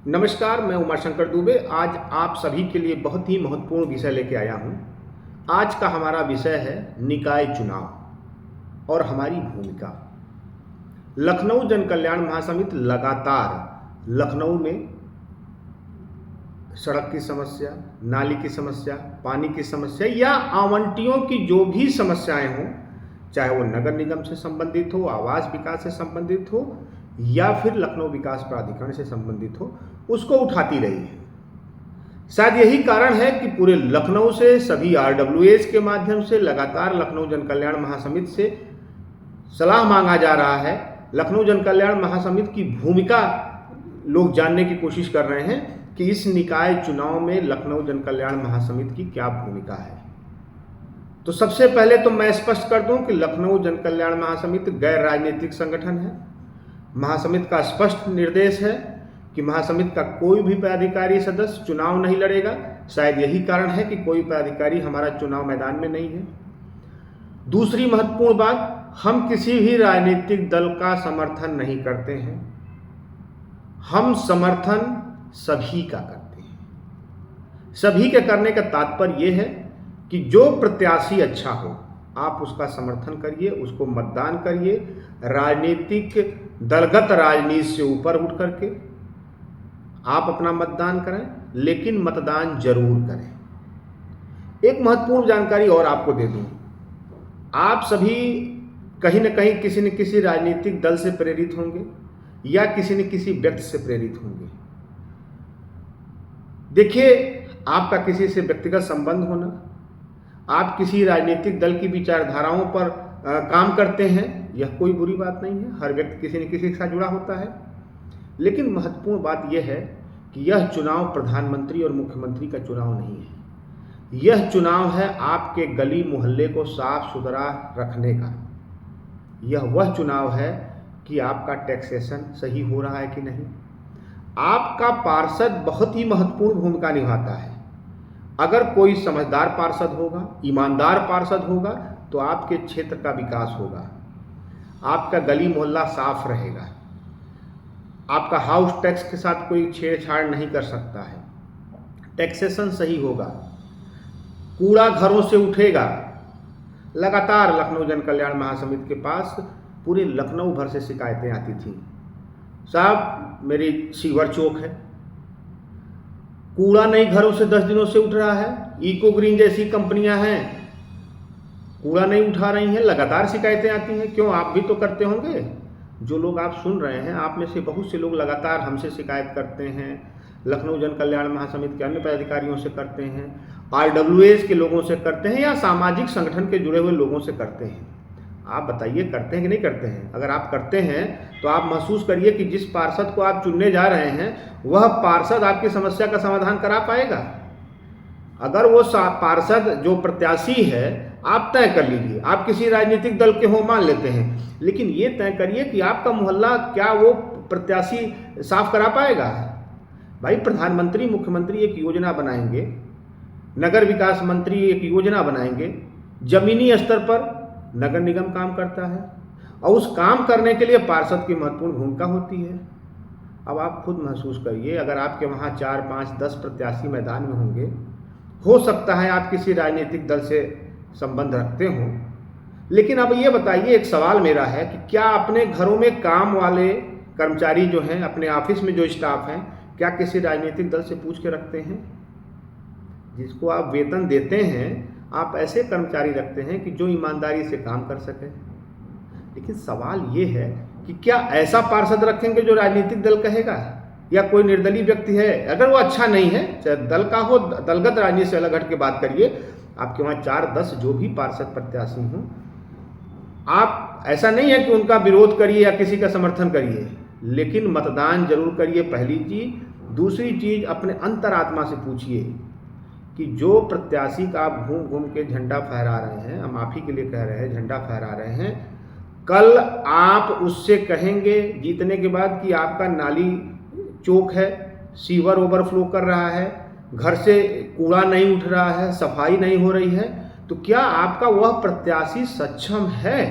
नमस्कार, मैं उमाशंकर दुबे। आज आप सभी के लिए बहुत ही महत्वपूर्ण विषय लेके आया हूँ। आज का हमारा विषय है निकाय चुनाव और हमारी भूमिका। लखनऊ जन कल्याण महासमिति लगातार लखनऊ में सड़क की समस्या, नाली की समस्या, पानी की समस्या या आवंटियों की जो भी समस्याएं हों, चाहे वो नगर निगम से संबंधित हो, आवास विकास से संबंधित हो या फिर लखनऊ विकास प्राधिकरण से संबंधित हो, उसको उठाती रही है। शायद यही कारण है कि पूरे लखनऊ से सभी आरडब्ल्यूएस के माध्यम से लगातार लखनऊ जन कल्याण महासमिति से सलाह मांगा जा रहा है। लखनऊ जन कल्याण महासमिति की भूमिका लोग जानने की कोशिश कर रहे हैं कि इस निकाय चुनाव में लखनऊ जन कल्याण महासमिति की क्या भूमिका है। तो सबसे पहले तो मैं स्पष्ट कर दूं कि लखनऊ जन कल्याण महासमिति गैर राजनीतिक संगठन है। महासमिति का स्पष्ट निर्देश है कि महासमिति का कोई भी पदाधिकारी सदस्य चुनाव नहीं लड़ेगा। शायद यही कारण है कि कोई पदाधिकारी हमारा चुनाव मैदान में नहीं है। दूसरी महत्वपूर्ण बात, हम किसी भी राजनीतिक दल का समर्थन नहीं करते हैं। हम समर्थन सभी का करते हैं। सभी के करने का तात्पर्य यह है कि जो प्रत्याशी अच्छा हो आप उसका समर्थन करिए, उसको मतदान करिए। राजनीतिक दलगत राजनीति से ऊपर उठ करके आप अपना मतदान करें, लेकिन मतदान जरूर करें। एक महत्वपूर्ण जानकारी और आपको दे दूं, आप सभी कहीं न कहीं किसी न किसी राजनीतिक दल से प्रेरित होंगे या किसी न किसी व्यक्ति से प्रेरित होंगे। देखिए, आपका किसी से व्यक्तिगत संबंध होना, आप किसी राजनीतिक दल की विचारधाराओं पर काम करते हैं, यह कोई बुरी बात नहीं है। हर व्यक्ति किसी न किसी के साथ जुड़ा होता है। लेकिन महत्वपूर्ण बात यह है कि यह चुनाव प्रधानमंत्री और मुख्यमंत्री का चुनाव नहीं है। यह चुनाव है आपके गली मोहल्ले को साफ सुथरा रखने का। यह वह चुनाव है कि आपका टैक्सेशन सही हो रहा है कि नहीं। आपका पार्षद बहुत ही महत्वपूर्ण भूमिका निभाता है। अगर कोई समझदार पार्षद होगा, ईमानदार पार्षद होगा, तो आपके क्षेत्र का विकास होगा, आपका गली मोहल्ला साफ रहेगा, आपका हाउस टैक्स के साथ कोई छेड़छाड़ नहीं कर सकता है, टैक्सेशन सही होगा, कूड़ा घरों से उठेगा। लगातार लखनऊ जन कल्याण महासमिति के पास पूरे लखनऊ भर से शिकायतें आती थी, साहब मेरी सीवर चौक है, कूड़ा नहीं घरों से 10 दिनों से उठ रहा है, इको ग्रीन जैसी कंपनियां हैं, कूड़ा नहीं उठा रही हैं। लगातार शिकायतें आती हैं। क्यों, आप भी तो करते होंगे। जो लोग आप सुन रहे हैं, आप में से बहुत से लोग लगातार हमसे शिकायत करते हैं, लखनऊ जन कल्याण महासमिति के अन्य पदाधिकारियों से करते हैं, आरडब्ल्यूएस के लोगों से करते हैं या सामाजिक संगठन के जुड़े हुए लोगों से करते हैं। आप बताइए, करते हैं कि नहीं करते हैं। अगर आप करते हैं तो आप महसूस करिए कि जिस पार्षद को आप चुनने जा रहे हैं वह पार्षद आपकी समस्या का समाधान करा पाएगा। अगर वो पार्षद जो प्रत्याशी है, आप तय कर लीजिए, आप किसी राजनीतिक दल के हो मान लेते हैं, लेकिन ये तय करिए कि आपका मोहल्ला क्या वो प्रत्याशी साफ करा पाएगा। भाई, प्रधानमंत्री मुख्यमंत्री एक योजना बनाएंगे, नगर विकास मंत्री एक योजना बनाएंगे, जमीनी स्तर पर नगर निगम काम करता है और उस काम करने के लिए पार्षद की महत्वपूर्ण भूमिका होती है। अब आप खुद महसूस करिए, अगर आपके वहाँ 4, 5, 10 प्रत्याशी मैदान में होंगे, हो सकता है आप किसी राजनीतिक दल से संबंध रखते हों, लेकिन अब ये बताइए, एक सवाल मेरा है कि क्या अपने घरों में काम वाले कर्मचारी जो हैं, अपने ऑफिस में जो स्टाफ हैं, क्या किसी राजनीतिक दल से पूछ के रखते हैं? जिसको आप वेतन देते हैं, आप ऐसे कर्मचारी रखते हैं कि जो ईमानदारी से काम कर सके। लेकिन सवाल ये है कि क्या ऐसा पार्षद रखेंगे जो राजनीतिक दल कहेगा, या कोई निर्दलीय व्यक्ति है, अगर वो अच्छा नहीं है, चाहे दल का हो, दलगत राजनीति से अलग हट के बात करिए, आपके वहाँ 4-10 जो भी पार्षद प्रत्याशी हों, आप ऐसा नहीं है कि उनका विरोध करिए या किसी का समर्थन करिए, लेकिन मतदान जरूर करिए, पहली चीज। दूसरी चीज, अपने अंतरात्मा से पूछिए कि जो प्रत्याशी का आप घूम घूम के झंडा फहरा रहे हैं, हम आप ही के लिए कह रहे हैं, झंडा फहरा रहे हैं, कल आप उससे कहेंगे जीतने के बाद कि आपका नाली चौक है, सीवर ओवरफ्लो कर रहा है, घर से कूड़ा नहीं उठ रहा है, सफाई नहीं हो रही है, तो क्या आपका वह प्रत्याशी सक्षम है?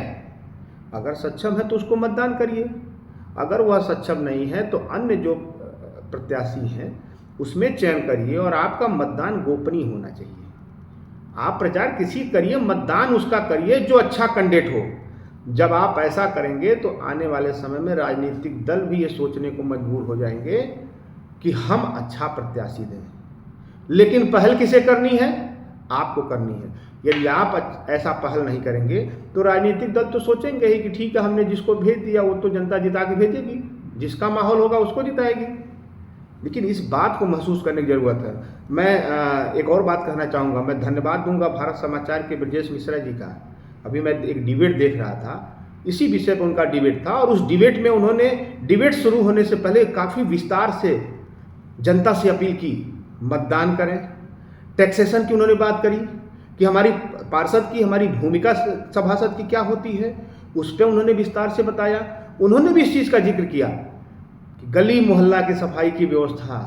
अगर सक्षम है तो उसको मतदान करिए। अगर वह सक्षम नहीं है तो अन्य जो प्रत्याशी हैं उसमें चयन करिए और आपका मतदान गोपनीय होना चाहिए। आप प्रचार किसी करिए, मतदान उसका करिए जो अच्छा कैंडिडेट हो। जब आप ऐसा करेंगे तो आने वाले समय में राजनीतिक दल भी ये सोचने को मजबूर हो जाएंगे कि हम अच्छा प्रत्याशी दें। लेकिन पहल किसे करनी है? आपको करनी है। यदि आप ऐसा पहल नहीं करेंगे तो राजनीतिक दल तो सोचेंगे ही कि ठीक है, हमने जिसको भेज दिया वो तो जनता जिता के भेजेगी, जिसका माहौल होगा उसको जिताएगी। लेकिन इस बात को महसूस करने की ज़रूरत है। मैं एक और बात कहना चाहूँगा। मैं धन्यवाद दूंगा भारत समाचार के ब्रजेश मिश्रा जी का। अभी मैं एक डिबेट देख रहा था, इसी विषय पर उनका डिबेट था और उस डिबेट में उन्होंने डिबेट शुरू होने से पहले काफ़ी विस्तार से जनता से अपील की, मतदान करें। टैक्सेशन की उन्होंने बात करी कि हमारी पार्षद की, हमारी भूमिका सभासद की क्या होती है, उस पर उन्होंने विस्तार से बताया। उन्होंने भी इस चीज़ का जिक्र किया कि गली मोहल्ला की सफाई की व्यवस्था,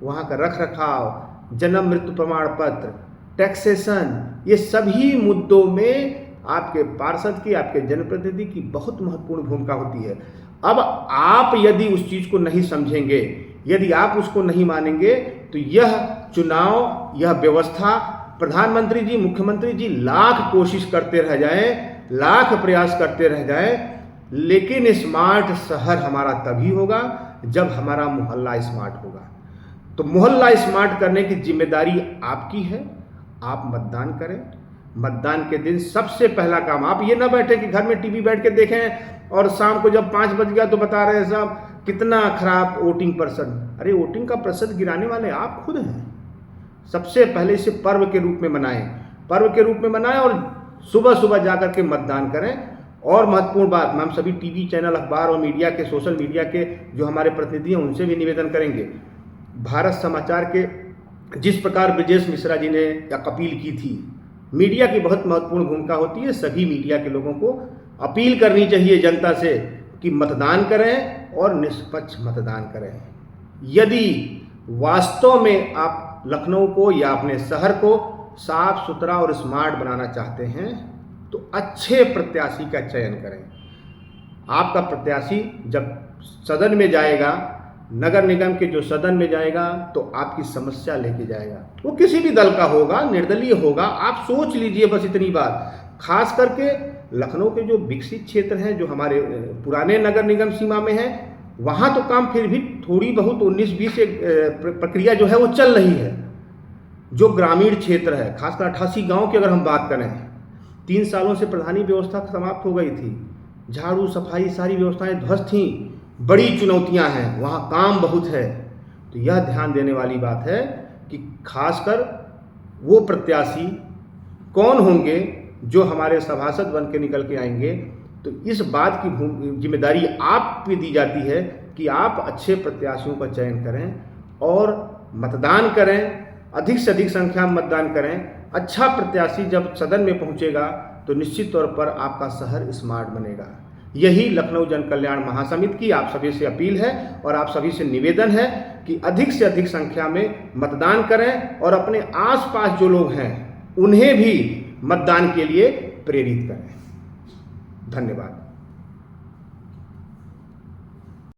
वहाँ का रख रखाव, जन्म मृत्यु प्रमाण पत्र, टैक्सेशन, ये सभी मुद्दों में आपके पार्षद की, आपके जनप्रतिनिधि की बहुत महत्वपूर्ण भूमिका होती है। अब आप यदि उस चीज़ को नहीं समझेंगे, यदि आप उसको नहीं मानेंगे तो यह चुनाव, यह व्यवस्था, प्रधानमंत्री जी, मुख्यमंत्री जी लाख कोशिश करते रह जाएं, लाख प्रयास करते रह जाएं, लेकिन स्मार्ट शहर हमारा तभी होगा जब हमारा मोहल्ला स्मार्ट होगा। तो मोहल्ला स्मार्ट करने की जिम्मेदारी आपकी है। आप मतदान करें। मतदान के दिन सबसे पहला काम, आप ये ना बैठे कि घर में टीवी बैठ के देखें और शाम को जब 5 बज गया तो बता रहे हैं साहब कितना खराब वोटिंग प्रतिशत। अरे वोटिंग का प्रतिशत गिराने वाले आप खुद हैं। सबसे पहले इसे पर्व के रूप में मनाएं, पर्व के रूप में मनाएं और सुबह सुबह जाकर के मतदान करें। और महत्वपूर्ण बात, हम सभी टीवी चैनल, अखबार और मीडिया के, सोशल मीडिया के जो हमारे प्रतिनिधि हैं उनसे भी निवेदन करेंगे, भारत समाचार के जिस प्रकार ब्रजेश मिश्रा जी ने अपील की थी, मीडिया की बहुत महत्वपूर्ण भूमिका होती है। सभी मीडिया के लोगों को अपील करनी चाहिए जनता से कि मतदान करें और निष्पक्ष मतदान करें। यदि वास्तव में आप लखनऊ को या अपने शहर को साफ सुथरा और स्मार्ट बनाना चाहते हैं तो अच्छे प्रत्याशी का चयन करें। आपका प्रत्याशी जब सदन में जाएगा, नगर निगम के जो सदन में जाएगा, तो आपकी समस्या लेके जाएगा। वो किसी भी दल का होगा, निर्दलीय होगा, आप सोच लीजिए बस इतनी बात। खास करके लखनऊ के जो विकसित क्षेत्र हैं, जो हमारे पुराने नगर निगम सीमा में हैं, वहाँ तो काम फिर भी थोड़ी बहुत 19-20 प्रक्रिया जो है वो चल रही है। जो ग्रामीण क्षेत्र है, खासकर 88 गाँव की अगर हम बात करें, 3 सालों से प्रधानी व्यवस्था समाप्त हो गई थी, झाड़ू सफाई सारी व्यवस्थाएं ध्वस्त थीं, बड़ी चुनौतियां हैं, वहाँ काम बहुत है। तो यह ध्यान देने वाली बात है कि खासकर वो प्रत्याशी कौन होंगे जो हमारे सभासद बन के निकल के आएंगे। तो इस बात की जिम्मेदारी आप पे दी जाती है कि आप अच्छे प्रत्याशियों का चयन करें और मतदान करें, अधिक से अधिक संख्या में मतदान करें। अच्छा प्रत्याशी जब सदन में पहुंचेगा तो निश्चित तौर पर आपका शहर स्मार्ट बनेगा। यही लखनऊ जन कल्याण महासमिति की आप सभी से अपील है और आप सभी से निवेदन है कि अधिक से अधिक संख्या में मतदान करें और अपने आसपास जो लोग हैं उन्हें भी मतदान के लिए प्रेरित करें। धन्यवाद।